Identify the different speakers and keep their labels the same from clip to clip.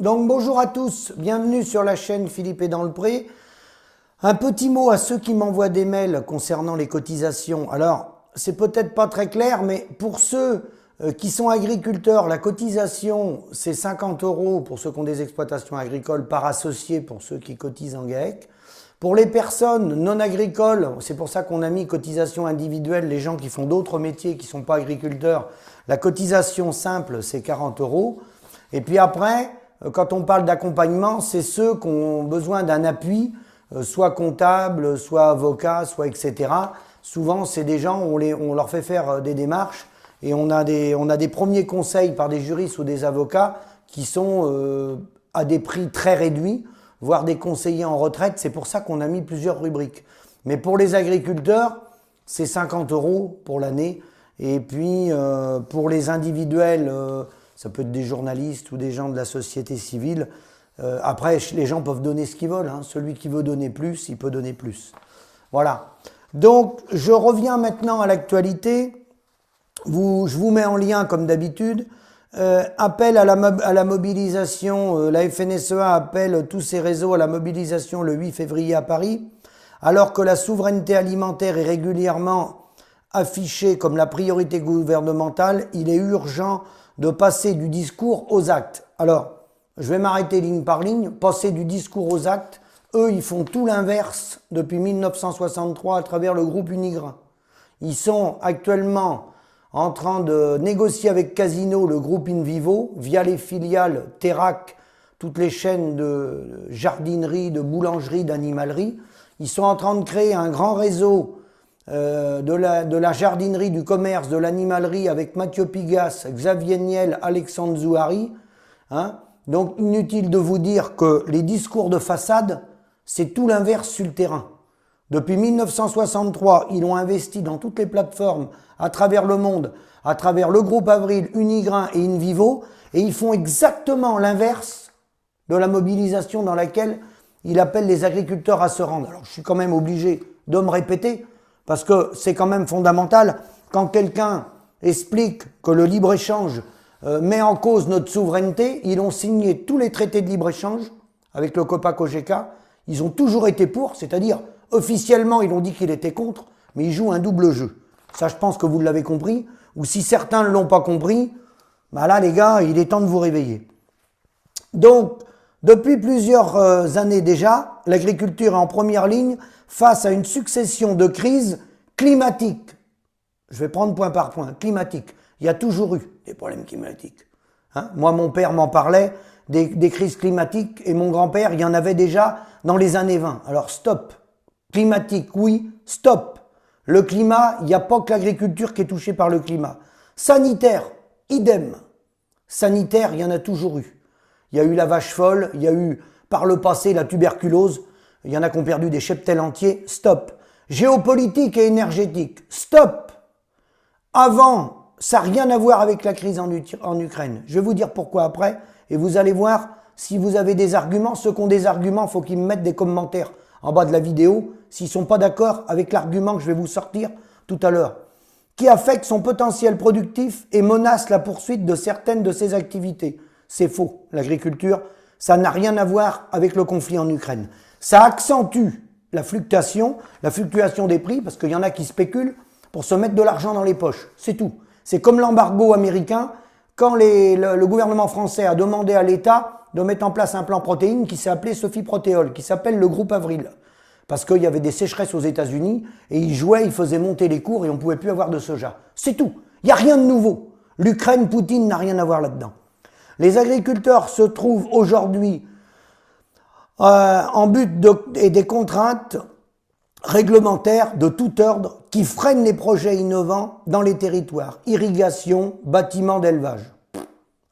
Speaker 1: Donc bonjour à tous, bienvenue sur la chaîne Philippe est dans le pré. Un petit mot à ceux qui m'envoient des mails concernant les cotisations. Alors, c'est peut-être pas très clair, mais pour ceux qui sont agriculteurs, la cotisation, c'est 50 € pour ceux qui ont des exploitations agricoles par associé, pour ceux qui cotisent en GAEC. Pour les personnes non agricoles, c'est pour ça qu'on a mis cotisation individuelle, les gens qui font d'autres métiers qui ne sont pas agriculteurs, la cotisation simple, c'est 40 €. Et puis après, quand on parle d'accompagnement, c'est ceux qui ont besoin d'un appui, soit comptable, soit avocat, soit etc. Souvent, c'est des gens, on leur fait faire des démarches et on a des premiers conseils par des juristes ou des avocats qui sont à des prix très réduits, voire des conseillers en retraite. C'est pour ça qu'on a mis plusieurs rubriques. Mais pour les agriculteurs, c'est 50 € pour l'année. Et puis, pour les individuels, ça peut être des journalistes ou des gens de la société civile. Après, les gens peuvent donner ce qu'ils veulent. Hein. Celui qui veut donner plus, il peut donner plus. Voilà. Donc, je reviens maintenant à l'actualité. Je vous mets en lien, comme d'habitude. Appel à la mobilisation. La FNSEA appelle tous ses réseaux à la mobilisation le 8 février à Paris. Alors que la souveraineté alimentaire est régulièrement affichée comme la priorité gouvernementale, il est urgent de passer du discours aux actes. Alors, je vais m'arrêter ligne par ligne. Passer du discours aux actes, eux, ils font tout l'inverse depuis 1963 à travers le groupe Unigrain. Ils sont actuellement en train de négocier avec Casino, le groupe Invivo, via les filiales Terrac, toutes les chaînes de jardinerie, de boulangerie, d'animalerie. Ils sont en train de créer un grand réseau de la jardinerie, du commerce, de l'animalerie avec Mathieu Pigas, Xavier Niel, Alexandre Zouhari. Hein. Donc inutile de vous dire que les discours de façade, c'est tout l'inverse sur le terrain. Depuis 1963, ils ont investi dans toutes les plateformes à travers le monde, à travers le groupe Avril, Unigrain et Invivo, et ils font exactement l'inverse de la mobilisation dans laquelle il appelle les agriculteurs à se rendre. Alors je suis quand même obligé de me répéter, parce que c'est quand même fondamental. Quand quelqu'un explique que le libre-échange met en cause notre souveraineté, ils ont signé tous les traités de libre-échange avec le COPA-COGECA. Ils ont toujours été pour, c'est-à-dire officiellement ils ont dit qu'ils étaient contre, mais ils jouent un double jeu. Ça, je pense que vous l'avez compris. Ou si certains ne l'ont pas compris, bah là les gars, il est temps de vous réveiller. Donc, depuis plusieurs années déjà, l'agriculture est en première ligne face à une succession de crises climatiques. Je vais prendre point par point. Climatique. Il y a toujours eu des problèmes climatiques. Hein? Moi, mon père m'en parlait des crises climatiques et mon grand-père, il y en avait déjà dans les années 20. Alors stop. Climatique, oui, stop. Le climat, il n'y a pas que l'agriculture qui est touchée par le climat. Sanitaire, idem. Sanitaire, il y en a toujours eu. Il y a eu la vache folle, il y a eu par le passé la tuberculose, il y en a qui ont perdu des cheptels entiers, stop. Géopolitique et énergétique, stop. Avant, ça n'a rien à voir avec la crise en Ukraine. Je vais vous dire pourquoi après, et vous allez voir si vous avez des arguments. Ceux qui ont des arguments, il faut qu'ils me mettent des commentaires en bas de la vidéo, s'ils ne sont pas d'accord avec l'argument que je vais vous sortir tout à l'heure, qui affecte son potentiel productif et menace la poursuite de certaines de ses activités. C'est faux. L'agriculture, ça n'a rien à voir avec le conflit en Ukraine. Ça accentue la fluctuation des prix, parce qu'il y en a qui spéculent pour se mettre de l'argent dans les poches. C'est tout. C'est comme l'embargo américain, quand le gouvernement français a demandé à l'État de mettre en place un plan protéines qui s'est appelé Sophie Protéol, qui s'appelle le groupe Avril. Parce qu'il y avait des sécheresses aux États-Unis et ils jouaient, ils faisaient monter les cours et on ne pouvait plus avoir de soja. C'est tout. Il n'y a rien de nouveau. L'Ukraine, Poutine n'a rien à voir là-dedans. Les agriculteurs se trouvent aujourd'hui en but et des contraintes réglementaires de tout ordre qui freinent les projets innovants dans les territoires. Irrigation, bâtiments d'élevage.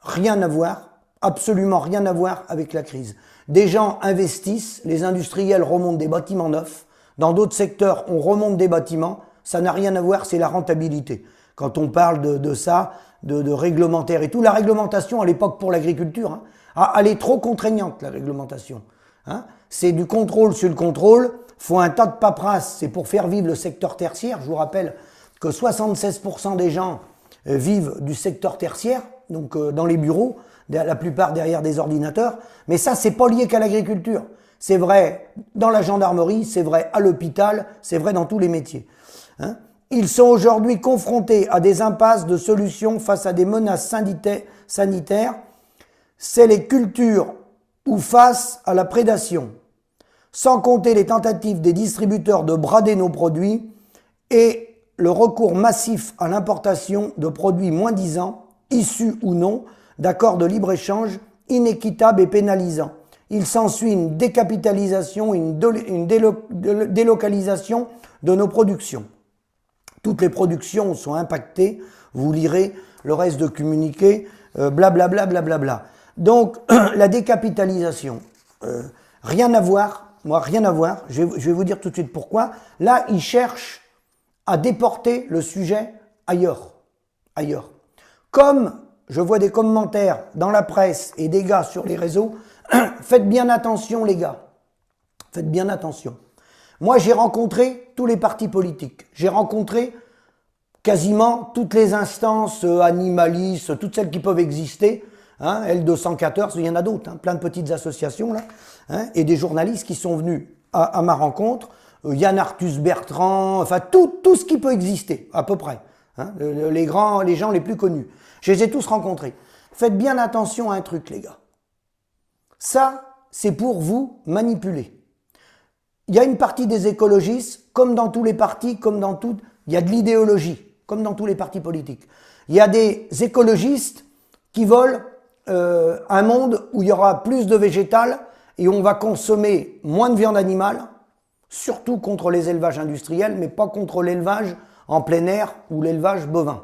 Speaker 1: Rien à voir. Absolument rien à voir avec la crise. Des gens investissent, les industriels remontent des bâtiments neufs. Dans d'autres secteurs, on remonte des bâtiments. Ça n'a rien à voir, c'est la rentabilité. Quand on parle de ça, de réglementaire et tout, la réglementation à l'époque pour l'agriculture, hein, elle est trop contraignante, la réglementation. Hein. C'est du contrôle sur le contrôle. Faut un tas de paperasse. C'est pour faire vivre le secteur tertiaire. Je vous rappelle que 76% des gens vivent du secteur tertiaire, donc dans les bureaux. la plupart derrière des ordinateurs, mais ça, c'est pas lié qu'à l'agriculture. C'est vrai dans la gendarmerie, c'est vrai à l'hôpital, c'est vrai dans tous les métiers. Hein? Ils sont aujourd'hui confrontés à des impasses de solutions face à des menaces sanitaires, c'est les cultures ou face à la prédation, sans compter les tentatives des distributeurs de brader nos produits et le recours massif à l'importation de produits moins-disants, issus ou non d'accords de libre-échange inéquitables et pénalisants. Il s'ensuit une décapitalisation et une délocalisation de nos productions. Toutes les productions sont impactées, vous lirez le reste de communiqué, blablabla, blablabla. Donc, la décapitalisation, rien à voir, moi rien à voir, je vais vous dire tout de suite pourquoi. Là, ils cherchent à déporter le sujet ailleurs. Comme je vois des commentaires dans la presse et des gars sur les réseaux, faites bien attention les gars, faites bien attention. Moi, j'ai rencontré tous les partis politiques. J'ai rencontré quasiment toutes les instances animalistes, toutes celles qui peuvent exister. Hein, L214, il y en a d'autres, hein, plein de petites associations, là, hein, et des journalistes qui sont venus à ma rencontre. Yann Arthus Bertrand, enfin tout ce qui peut exister, à peu près. Hein, les gens les plus connus. Je les ai tous rencontrés. Faites bien attention à un truc, les gars. Ça, c'est pour vous manipuler. Il y a une partie des écologistes, comme dans tous les partis, comme dans tout, il y a de l'idéologie, comme dans tous les partis politiques. Il y a des écologistes qui veulent un monde où il y aura plus de végétal et où on va consommer moins de viande animale, surtout contre les élevages industriels, mais pas contre l'élevage en plein air ou l'élevage bovin.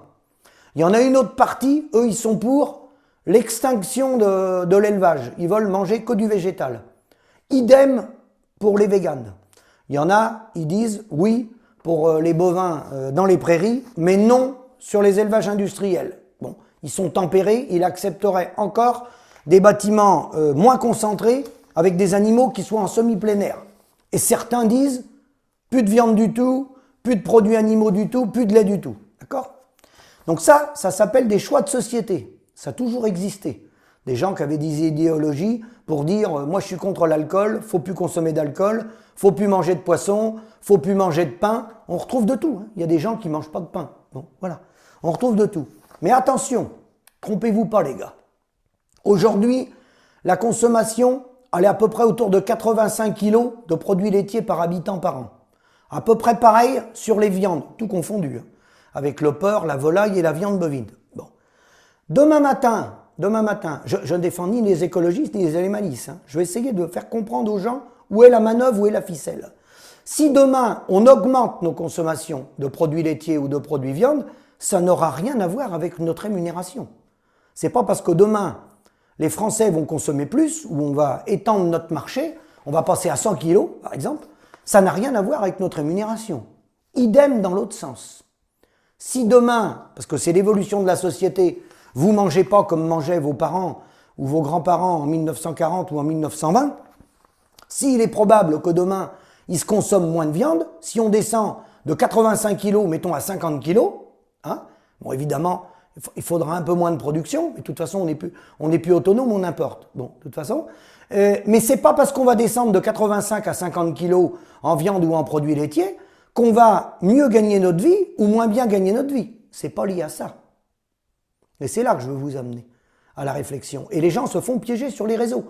Speaker 1: Il y en a une autre partie, eux, ils sont pour l'extinction de l'élevage. Ils veulent manger que du végétal. Idem pour les véganes. Il y en a, ils disent oui pour les bovins dans les prairies, mais non sur les élevages industriels. Bon, ils sont tempérés, ils accepteraient encore des bâtiments moins concentrés avec des animaux qui soient en semi-plein air. Et certains disent plus de viande du tout, plus de produits animaux du tout, plus de lait du tout. D'accord ? Donc ça s'appelle des choix de société. Ça a toujours existé. Des gens qui avaient des idéologies pour dire moi je suis contre l'alcool, faut plus consommer d'alcool, faut plus manger de poisson, faut plus manger de pain. On retrouve de tout. Hein. Il y a des gens qui mangent pas de pain. Bon, voilà. On retrouve de tout. Mais attention, trompez-vous pas les gars. Aujourd'hui, la consommation, elle est à peu près autour de 85 kg de produits laitiers par habitant par an. À peu près pareil sur les viandes, tout confondu, hein, avec le porc, la volaille et la viande bovine. Bon. Demain matin, je ne défends ni les écologistes ni les animalistes. Hein. Je vais essayer de faire comprendre aux gens où est la manœuvre, où est la ficelle. Si demain, on augmente nos consommations de produits laitiers ou de produits viande, ça n'aura rien à voir avec notre rémunération. C'est pas parce que demain, les Français vont consommer plus, ou on va étendre notre marché, on va passer à 100 kilos, par exemple, ça n'a rien à voir avec notre rémunération. Idem dans l'autre sens. Si demain, parce que c'est l'évolution de la société, vous mangez pas comme mangeaient vos parents ou vos grands-parents en 1940 ou en 1920, s'il est probable que demain, il se consomme moins de viande, si on descend de 85 kilos, mettons à 50 kilos, hein, bon évidemment, il faudra un peu moins de production, mais de toute façon, on n'est plus autonome, on importe. Bon, de toute façon. Mais c'est pas parce qu'on va descendre de 85 à 50 kilos en viande ou en produits laitiers qu'on va mieux gagner notre vie ou moins bien gagner notre vie. C'est pas lié à ça. Et c'est là que je veux vous amener à la réflexion. Et les gens se font piéger sur les réseaux.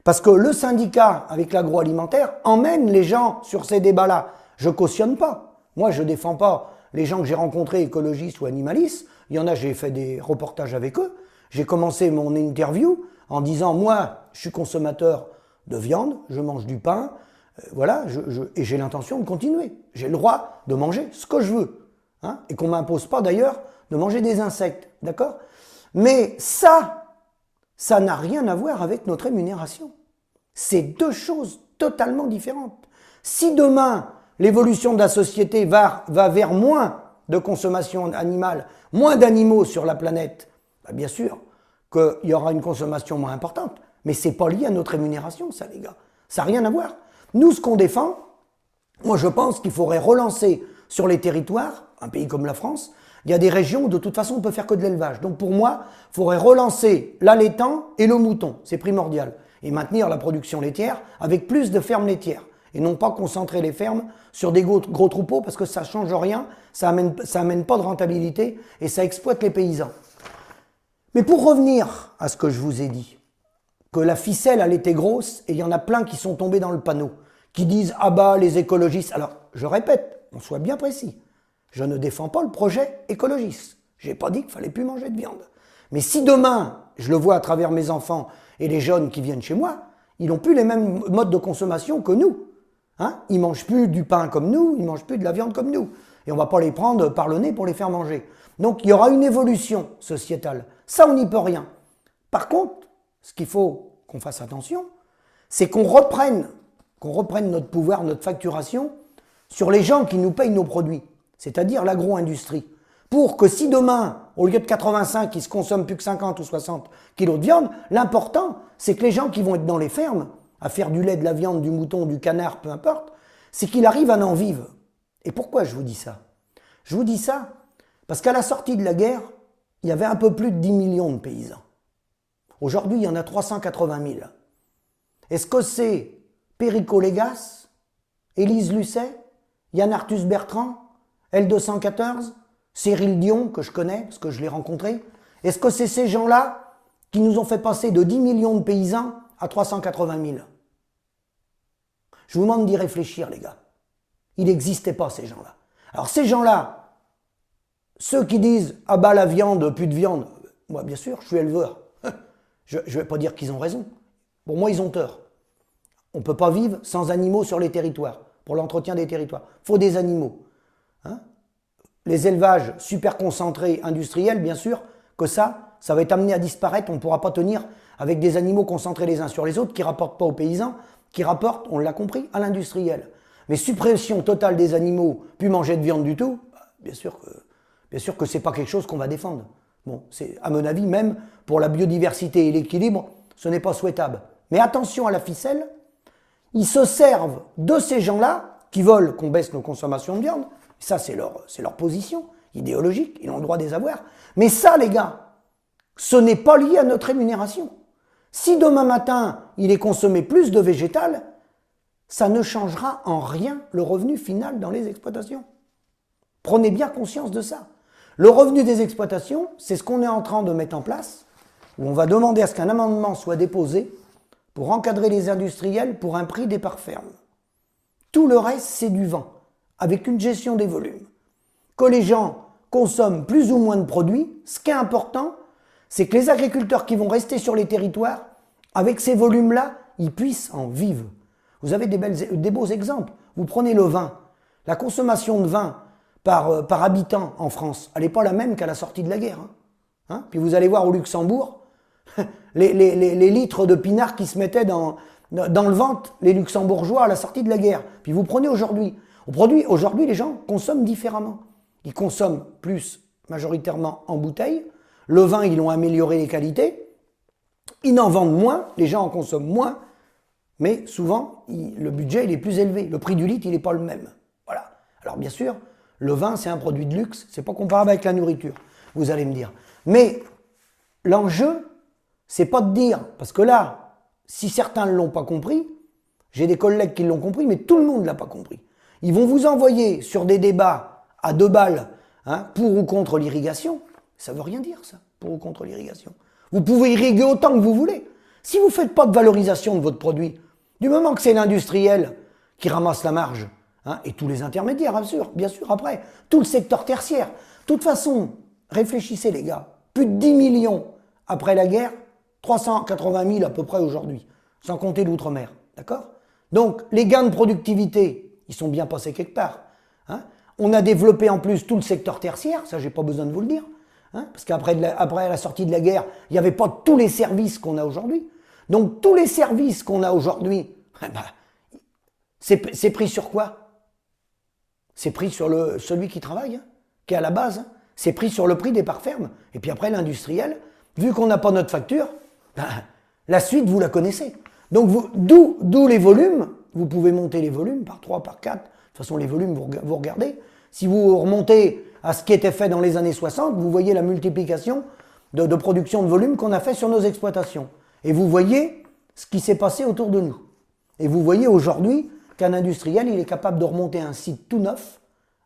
Speaker 1: Parce que le syndicat avec l'agroalimentaire emmène les gens sur ces débats-là. Je cautionne pas. Moi, je défends pas les gens que j'ai rencontrés, écologistes ou animalistes. Il y en a, j'ai fait des reportages avec eux. J'ai commencé mon interview en disant, moi, je suis consommateur de viande, je mange du pain, voilà, et j'ai l'intention de continuer. J'ai le droit de manger ce que je veux. Hein, et qu'on ne m'impose pas d'ailleurs de manger des insectes. D'accord ? Mais ça n'a rien à voir avec notre rémunération. C'est deux choses totalement différentes. Si demain, l'évolution de la société va vers moins de consommation animale, moins d'animaux sur la planète, bah bien sûr qu'il y aura une consommation moins importante. Mais c'est pas lié à notre rémunération, ça, les gars. Ça n'a rien à voir. Nous, ce qu'on défend, moi, je pense qu'il faudrait relancer sur les territoires un pays comme la France, il y a des régions où de toute façon on peut faire que de l'élevage. Donc pour moi, il faudrait relancer l'allaitant et le mouton, c'est primordial. Et maintenir la production laitière avec plus de fermes laitières. Et non pas concentrer les fermes sur des gros troupeaux parce que ça ne change rien, ça amène pas de rentabilité et ça exploite les paysans. Mais pour revenir à ce que je vous ai dit, que la ficelle elle était grosse et il y en a plein qui sont tombés dans le panneau, qui disent « Ah bah les écologistes ». Alors je répète, on soit bien précis, je ne défends pas le projet écologiste. Je n'ai pas dit qu'il fallait plus manger de viande. Mais si demain, je le vois à travers mes enfants et les jeunes qui viennent chez moi, ils n'ont plus les mêmes modes de consommation que nous. Hein, ils ne mangent plus du pain comme nous, ils ne mangent plus de la viande comme nous. Et on ne va pas les prendre par le nez pour les faire manger. Donc il y aura une évolution sociétale. Ça, on n'y peut rien. Par contre, ce qu'il faut qu'on fasse attention, c'est qu'on reprenne notre pouvoir, notre facturation sur les gens qui nous payent nos produits, c'est-à-dire l'agro-industrie. Pour que si demain, au lieu de 85, il se consomme plus que 50 ou 60 kilos de viande, l'important, c'est que les gens qui vont être dans les fermes, à faire du lait, de la viande, du mouton, du canard, peu importe, c'est qu'il arrive à en vivre. Et pourquoi je vous dis ça? Je vous dis ça parce qu'à la sortie de la guerre, il y avait un peu plus de 10 millions de paysans. Aujourd'hui, il y en a 380 000. Est-ce que c'est Perico Légas, Élise Lucet, Yann Arthus Bertrand, L214, Cyril Dion, que je connais parce que je l'ai rencontré? Est-ce que c'est ces gens-là qui nous ont fait passer de 10 millions de paysans à 380 000? Je vous demande d'y réfléchir, les gars. Il n'existait pas, ces gens-là. Alors, ces gens-là, ceux qui disent « Ah bah la viande, plus de viande », moi, bien sûr, je suis éleveur. Je ne vais pas dire qu'ils ont raison. Pour moi, ils ont tort. On ne peut pas vivre sans animaux sur les territoires, pour l'entretien des territoires. Il faut des animaux. Hein? Les élevages super concentrés industriels, bien sûr, que ça va être amené à disparaître. On ne pourra pas tenir avec des animaux concentrés les uns sur les autres qui ne rapportent pas aux paysans, qui rapportent, on l'a compris, à l'industriel. Mais suppression totale des animaux, plus manger de viande du tout, bien sûr que ce n'est pas quelque chose qu'on va défendre. Bon, c'est, à mon avis, même pour la biodiversité et l'équilibre, ce n'est pas souhaitable. Mais attention à la ficelle, ils se servent de ces gens-là qui veulent qu'on baisse nos consommations de viande. Ça, c'est leur position idéologique, ils ont le droit de les avoir. Mais ça, les gars, ce n'est pas lié à notre rémunération. Si demain matin, il est consommé plus de végétal, ça ne changera en rien le revenu final dans les exploitations. Prenez bien conscience de ça. Le revenu des exploitations, c'est ce qu'on est en train de mettre en place, où on va demander à ce qu'un amendement soit déposé pour encadrer les industriels pour un prix des parts fermes. Tout le reste, c'est du vent, avec une gestion des volumes. Que les gens consomment plus ou moins de produits, ce qui est important, c'est que les agriculteurs qui vont rester sur les territoires, avec ces volumes-là, ils puissent en vivre. Vous avez des beaux exemples. Vous prenez le vin. La consommation de vin par habitant en France, elle n'est pas la même qu'à la sortie de la guerre. Hein? Puis vous allez voir au Luxembourg, les litres de pinard qui se mettaient dans le ventre, les Luxembourgeois à la sortie de la guerre. Puis vous prenez aujourd'hui. Aujourd'hui, les gens consomment différemment. Ils consomment plus majoritairement en bouteille. Le vin, ils l'ont amélioré les qualités. Ils en vendent moins, les gens en consomment moins. Mais souvent, le budget il est plus élevé. Le prix du litre, il n'est pas le même. Voilà. Alors bien sûr, le vin, c'est un produit de luxe. C'est pas comparable avec la nourriture, vous allez me dire. Mais l'enjeu, c'est pas de dire, parce que là, si certains ne l'ont pas compris, j'ai des collègues qui l'ont compris, mais tout le monde ne l'a pas compris. Ils vont vous envoyer sur des débats à 2 balles, hein, pour ou contre l'irrigation. Ça ne veut rien dire, ça, pour ou contre l'irrigation. Vous pouvez irriguer autant que vous voulez. Si vous ne faites pas de valorisation de votre produit, du moment que c'est l'industriel qui ramasse la marge, hein, et tous les intermédiaires, bien sûr, après, tout le secteur tertiaire. De toute façon, réfléchissez les gars, plus de 10 millions après la guerre, 380 000 à peu près aujourd'hui, sans compter l'outre-mer, d'accord? Donc, les gains de productivité, ils sont bien passés quelque part. Hein? On a développé en plus tout le secteur tertiaire, ça j'ai pas besoin de vous le dire, hein? Parce qu'après la sortie de la guerre, il n'y avait pas tous les services qu'on a aujourd'hui. Donc, tous les services qu'on a aujourd'hui, c'est pris sur quoi? C'est pris sur celui qui travaille, hein, qui est à la base. Hein. C'est pris sur le prix des parts fermes. Et puis après, l'industriel, vu qu'on n'a pas notre facture, la suite, vous la connaissez. Donc, d'où les volumes. Vous pouvez monter les volumes par 3, par 4. De toute façon, les volumes, vous regardez, Si vous remontez à ce qui était fait dans les années 60, vous voyez la multiplication de production de volume qu'on a fait sur nos exploitations. Et vous voyez ce qui s'est passé autour de nous. Et vous voyez aujourd'hui qu'un industriel, il est capable de remonter un site tout neuf,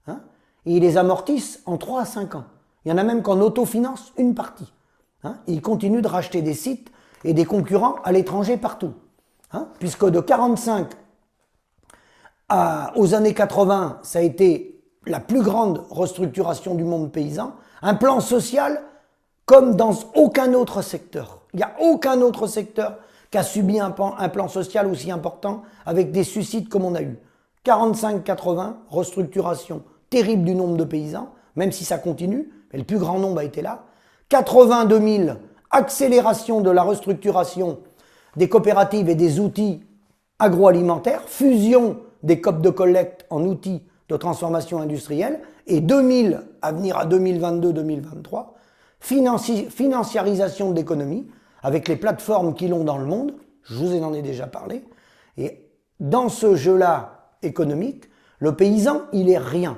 Speaker 1: hein, et il les amortisse en 3 à 5 ans. Il y en a même qu'en autofinance une partie. Hein, il continue de racheter des sites et des concurrents à l'étranger partout. Hein, puisque de 45 aux années 80, ça a été la plus grande restructuration du monde paysan, un plan social comme dans aucun autre secteur. Il n'y a aucun autre secteur qui a subi un plan social aussi important avec des suicides comme on a eu. 45-80, restructuration terrible du nombre de paysans, même si ça continue, mais le plus grand nombre a été là. 80-2000, accélération de la restructuration des coopératives et des outils agroalimentaires, fusion des COP de collecte en outils de transformation industrielle, et 2000 à venir à 2022-2023, financiarisation de l'économie, avec les plateformes qui l'ont dans le monde, je vous en ai déjà parlé, et dans ce jeu-là économique, le paysan, il est rien.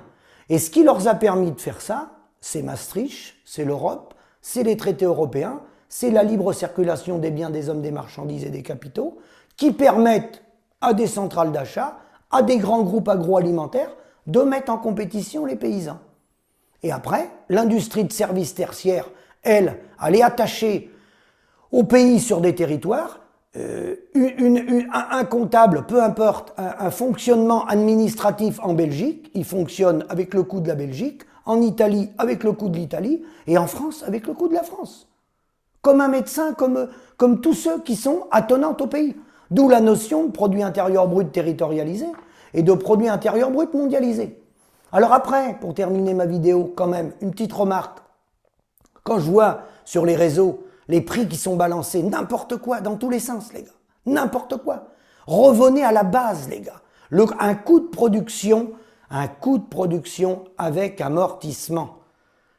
Speaker 1: Et ce qui leur a permis de faire ça, c'est Maastricht, c'est l'Europe, c'est les traités européens, c'est la libre circulation des biens, des hommes, des marchandises et des capitaux, qui permettent à des centrales d'achat, à des grands groupes agroalimentaires, de mettre en compétition les paysans. Et après, l'industrie de services tertiaires, elle est attachée au pays sur des territoires, un comptable, peu importe, un fonctionnement administratif en Belgique, il fonctionne avec le coût de la Belgique, en Italie avec le coût de l'Italie, et en France avec le coût de la France. Comme un médecin, comme tous ceux qui sont attenants au pays. D'où la notion de produit intérieur brut territorialisé et de produit intérieur brut mondialisé. Alors après, pour terminer ma vidéo, quand même, une petite remarque. Quand je vois sur les réseaux les prix qui sont balancés, n'importe quoi, dans tous les sens, les gars. N'importe quoi. Revenez à la base, les gars. Un coût de production avec amortissement.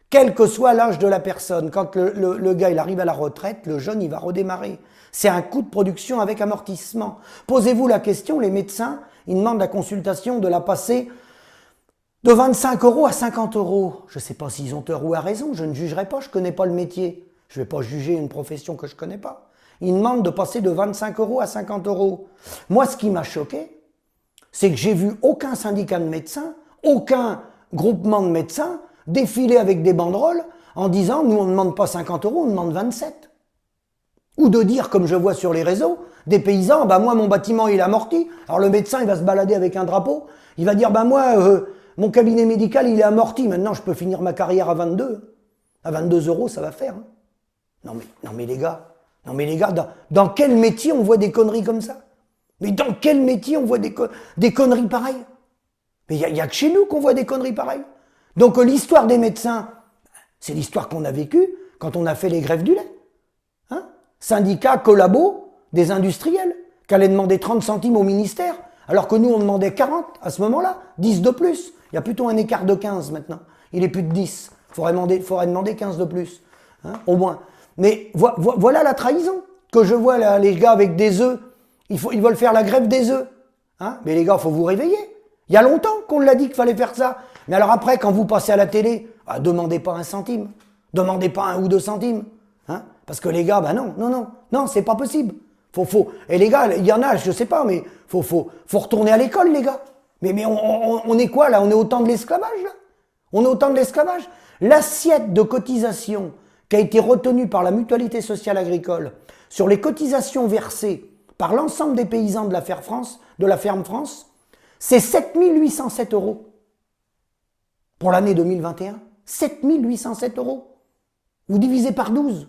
Speaker 1: Quel que soit l'âge de la personne, quand le gars il arrive à la retraite, le jeune il va redémarrer. C'est un coût de production avec amortissement. Posez-vous la question, les médecins, ils demandent la consultation de la passer de 25 € à 50 €. Je ne sais pas s'ils ont tort ou à raison, je ne jugerai pas, je ne connais pas le métier. Je ne vais pas juger une profession que je ne connais pas. Ils demandent de passer de 25 € à 50 €. Moi, ce qui m'a choqué, c'est que j'ai vu aucun syndicat de médecins, aucun groupement de médecins défiler avec des banderoles en disant « nous on ne demande pas 50 €, on demande 27 ». Ou de dire, comme je vois sur les réseaux, des paysans « bah moi mon bâtiment il est amorti ». Alors le médecin il va se balader avec un drapeau, il va dire « bah moi mon cabinet médical il est amorti, maintenant je peux finir ma carrière à 22 ». À 22 € ça va faire. Hein. Non mais les gars, dans quel métier on voit des conneries comme ça? Mais dans quel métier on voit des conneries pareilles? Mais il n'y a que chez nous qu'on voit des conneries pareilles. Donc l'histoire des médecins, c'est l'histoire qu'on a vécue quand on a fait les grèves du lait. Hein? Syndicats, collabos, des industriels, qui allaient demander 30 centimes au ministère, alors que nous on demandait 40 à ce moment-là, 10 de plus. Il y a plutôt un écart de 15 maintenant. Il est plus de 10. Il faudrait demander 15 de plus, hein, au moins. Mais voilà la trahison que je vois là, les gars avec des œufs. Ils veulent faire la grève des œufs. Hein? Mais les gars, il faut vous réveiller. Il y a longtemps qu'on l'a dit qu'il fallait faire ça. Mais alors après, quand vous passez à la télé, demandez pas 1 centime. Demandez pas 1 ou 2 centimes. Hein? Parce que les gars, non, c'est pas possible. Et les gars, il y en a, je sais pas, mais faut retourner à l'école, les gars. Mais on est quoi là? On est au temps de l'esclavage là? On est au temps de l'esclavage? L'assiette de cotisation qui a été retenue par la Mutualité sociale agricole sur les cotisations versées par l'ensemble des paysans de la ferme France, c'est 7 807 € pour l'année 2021. 7 807 €. Vous divisez par 12.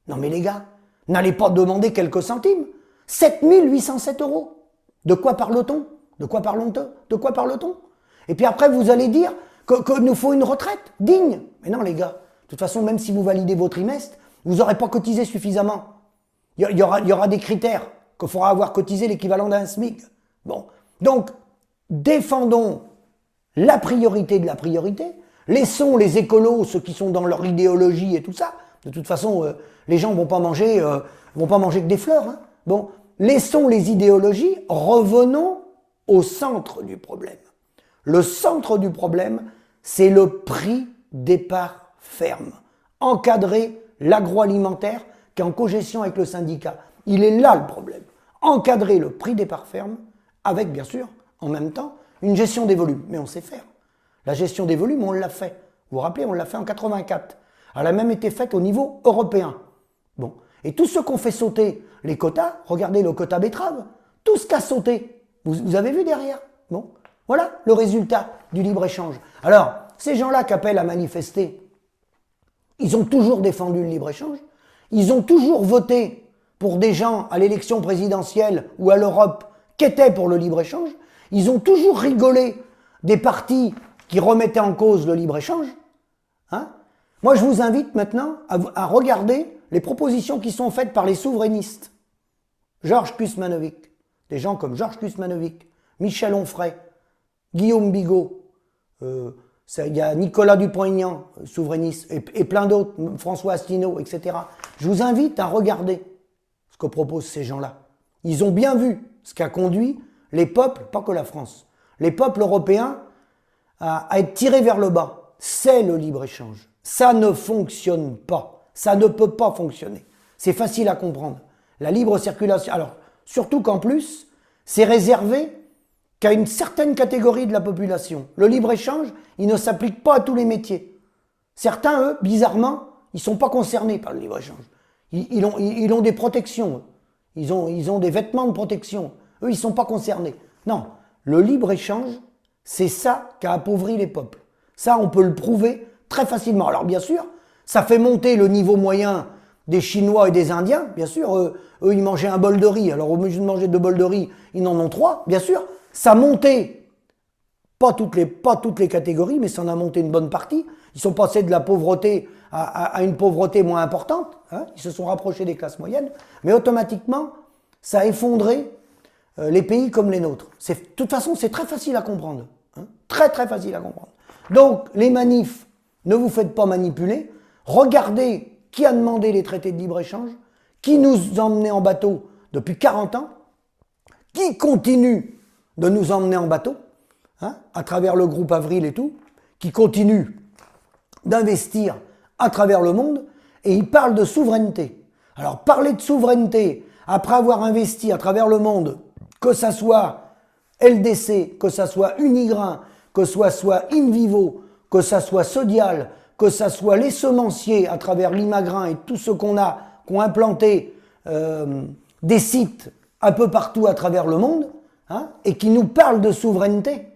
Speaker 1: Non mais les gars, n'allez pas demander quelques centimes. 7 807 €. De quoi parle-t-on? De quoi parle-t-on? Et puis après, vous allez dire que nous faut une retraite digne. Mais non les gars, de toute façon, même si vous validez vos trimestres, vous n'aurez pas cotisé suffisamment. Il y aura des critères qu'il faudra avoir cotisé l'équivalent d'un SMIC. Bon, donc, défendons la priorité de la priorité. Laissons les écolos, ceux qui sont dans leur idéologie et tout ça. De toute façon, les gens vont pas manger que des fleurs. Hein. Bon, laissons les idéologies, revenons au centre du problème. Le centre du problème, c'est le prix départ ferme. Encadrer l'agroalimentaire qui est en cogestion avec le syndicat. Il est là le problème. Encadrer le prix départ ferme avec, bien sûr, en même temps, une gestion des volumes. Mais on sait faire. La gestion des volumes, on l'a fait. Vous vous rappelez, on l'a fait en 84. Elle a même été faite au niveau européen. Bon. Et tous ceux qui ont fait sauter les quotas, regardez le quota betterave, tout ce qui a sauté, vous avez vu derrière? Bon. Voilà le résultat du libre-échange. Alors, ces gens-là qui appellent à manifester, ils ont toujours défendu le libre-échange, ils ont toujours voté pour des gens à l'élection présidentielle ou à l'Europe qui étaient pour le libre-échange, ils ont toujours rigolé des partis qui remettaient en cause le libre-échange. Hein? Moi, je vous invite maintenant à regarder les propositions qui sont faites par les souverainistes. Georges Kuzmanovic, des gens comme Georges Kuzmanovic, Michel Onfray, Guillaume Bigot, il y a Nicolas Dupont-Aignan, souverainiste, et plein d'autres, François Asselineau, etc. Je vous invite à regarder ce que proposent ces gens-là. Ils ont bien vu ce qu'a conduit les peuples, pas que la France, les peuples européens à être tirés vers le bas. C'est le libre-échange. Ça ne fonctionne pas. Ça ne peut pas fonctionner. C'est facile à comprendre. La libre circulation, alors surtout qu'en plus, c'est réservé qu'à une certaine catégorie de la population. Le libre-échange, il ne s'applique pas à tous les métiers. Certains, eux, bizarrement, ils ne sont pas concernés par le libre-échange. Ils ont des protections. Ils ont des vêtements de protection. Eux, ils ne sont pas concernés. Non, le libre-échange, c'est ça qui a appauvri les peuples. Ça, on peut le prouver très facilement. Alors bien sûr, ça fait monter le niveau moyen des Chinois et des Indiens. Bien sûr, eux, ils mangeaient un bol de riz. Alors au lieu de manger 2 bols de riz, ils en ont 3. Bien sûr, ça a monté, pas toutes les catégories, mais ça en a monté une bonne partie. Ils sont passés de la pauvreté à une pauvreté moins importante. Hein. Ils se sont rapprochés des classes moyennes. Mais automatiquement, ça a effondré les pays comme les nôtres. De toute façon, c'est très facile à comprendre. Hein. Très très facile à comprendre. Donc, les manifs, ne vous faites pas manipuler. Regardez qui a demandé les traités de libre-échange, qui nous emmenait en bateau depuis 40 ans, qui continue de nous emmener en bateau, hein, à travers le groupe Avril et tout, qui continue d'investir à travers le monde, et il parle de souveraineté. Alors, parler de souveraineté, après avoir investi à travers le monde, que ça soit LDC, que ça soit Unigrain, que ça soit Invivo, que ça soit Sodial, que ça soit les semenciers à travers l'Imagrin et tout ce qu'on a, qui ont implanté des sites un peu partout à travers le monde, hein, et qui nous parlent de souveraineté,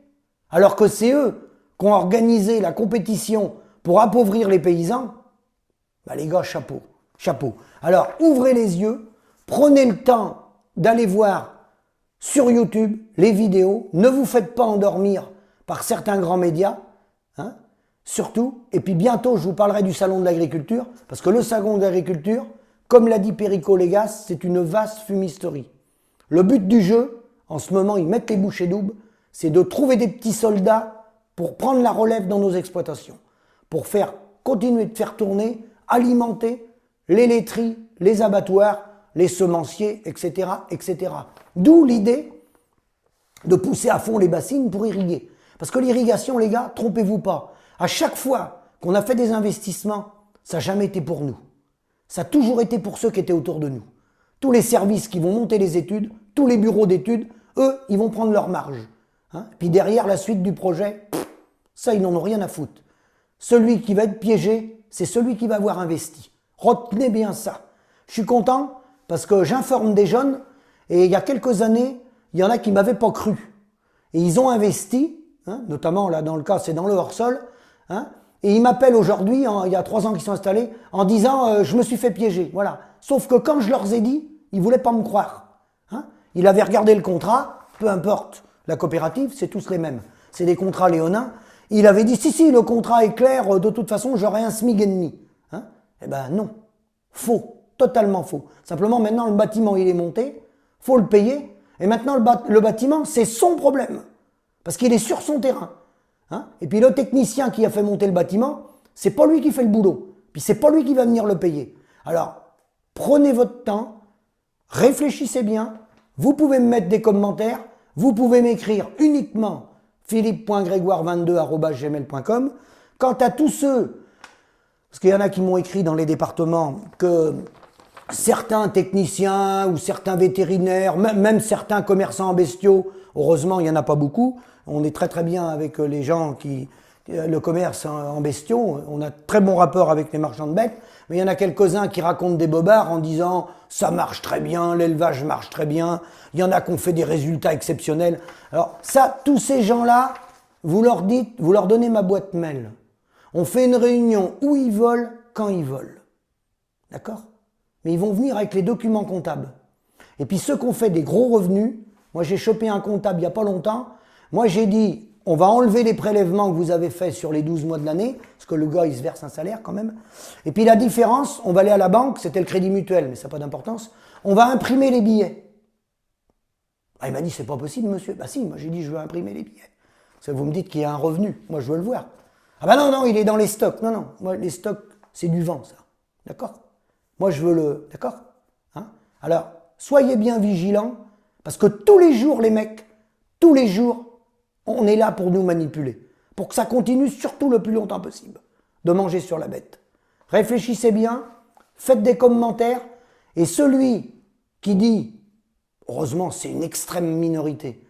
Speaker 1: alors que c'est eux qui ont organisé la compétition pour appauvrir les paysans, bah les gars, chapeau, chapeau. Alors, ouvrez les yeux, prenez le temps d'aller voir sur YouTube les vidéos, ne vous faites pas endormir par certains grands médias, hein, surtout, et puis bientôt je vous parlerai du salon de l'agriculture, parce que le salon de l'agriculture, comme l'a dit Perico Légas, c'est une vaste fumisterie. Le but du jeu, en ce moment ils mettent les bouchées doubles, c'est de trouver des petits soldats pour prendre la relève dans nos exploitations, pour continuer de faire tourner, alimenter les laiteries, les abattoirs, les semenciers, etc., etc. D'où l'idée de pousser à fond les bassines pour irriguer. Parce que l'irrigation, les gars, trompez-vous pas. À chaque fois qu'on a fait des investissements, ça n'a jamais été pour nous. Ça a toujours été pour ceux qui étaient autour de nous. Tous les services qui vont monter les études, tous les bureaux d'études, eux, ils vont prendre leur marge. Hein. Puis derrière, la suite du projet, ça, ils n'en ont rien à foutre. Celui qui va être piégé, c'est celui qui va avoir investi. Retenez bien ça. Je suis content parce que j'informe des jeunes et il y a quelques années, il y en a qui ne m'avaient pas cru. Et ils ont investi, hein, notamment là dans le cas, c'est dans le hors-sol, hein, et ils m'appellent aujourd'hui, il y a 3 ans qu'ils sont installés, en disant je me suis fait piéger. Voilà. Sauf que quand je leur ai dit, ils ne voulaient pas me croire. Hein. Ils avaient regardé le contrat, peu importe la coopérative, c'est tous les mêmes. C'est des contrats léonins. Il avait dit si, le contrat est clair, de toute façon, j'aurai un SMIC et demi. Hein. Eh ben non. Faux. Totalement faux. Simplement, maintenant, le bâtiment, il est monté, faut le payer, et maintenant, le bâtiment, c'est son problème. Parce qu'il est sur son terrain. Hein. Et puis, le technicien qui a fait monter le bâtiment, c'est pas lui qui fait le boulot. Puis, c'est pas lui qui va venir le payer. Alors, prenez votre temps, réfléchissez bien, vous pouvez me mettre des commentaires, vous pouvez m'écrire uniquement philippe.grégoire22@gmail.com. Quant à tous ceux, parce qu'il y en a qui m'ont écrit dans les départements que certains techniciens ou certains vétérinaires, même certains commerçants en bestiaux, heureusement il n'y en a pas beaucoup, on est très très bien avec les gens qui, le commerce en bestiaux, on a très bon rapport avec les marchands de bêtes, mais il y en a quelques-uns qui racontent des bobards en disant ça marche très bien, l'élevage marche très bien, il y en a qui ont fait des résultats exceptionnels. Alors ça, tous ces gens-là, vous leur dites, vous leur donnez ma boîte mail. On fait une réunion où ils veulent, quand ils veulent. D'accord ? Mais ils vont venir avec les documents comptables. Et puis ceux qui ont fait des gros revenus, moi j'ai chopé un comptable il n'y a pas longtemps, moi j'ai dit, on va enlever les prélèvements que vous avez faits sur les 12 mois de l'année, parce que le gars il se verse un salaire quand même, et puis la différence, on va aller à la banque, c'était le Crédit Mutuel, mais ça n'a pas d'importance, on va imprimer les billets. Ah, il m'a dit, c'est pas possible monsieur. Bah si, moi j'ai dit, je veux imprimer les billets. Parce que vous me dites qu'il y a un revenu, moi je veux le voir. Ah bah non, non, il est dans les stocks. Non, non, moi les stocks, c'est du vent ça. D'accord ? Moi, je veux le... D'accord ? Hein ? Alors, soyez bien vigilants, parce que tous les jours, les mecs, tous les jours, on est là pour nous manipuler. Pour que ça continue, surtout le plus longtemps possible, de manger sur la bête. Réfléchissez bien, faites des commentaires, et celui qui dit, heureusement, c'est une extrême minorité,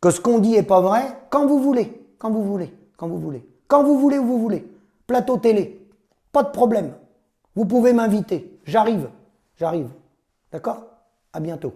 Speaker 1: que ce qu'on dit est pas vrai, quand vous voulez, quand vous voulez, quand vous voulez, quand vous voulez, où vous voulez, plateau télé, pas de problème. Vous pouvez m'inviter. J'arrive. D'accord ? À bientôt.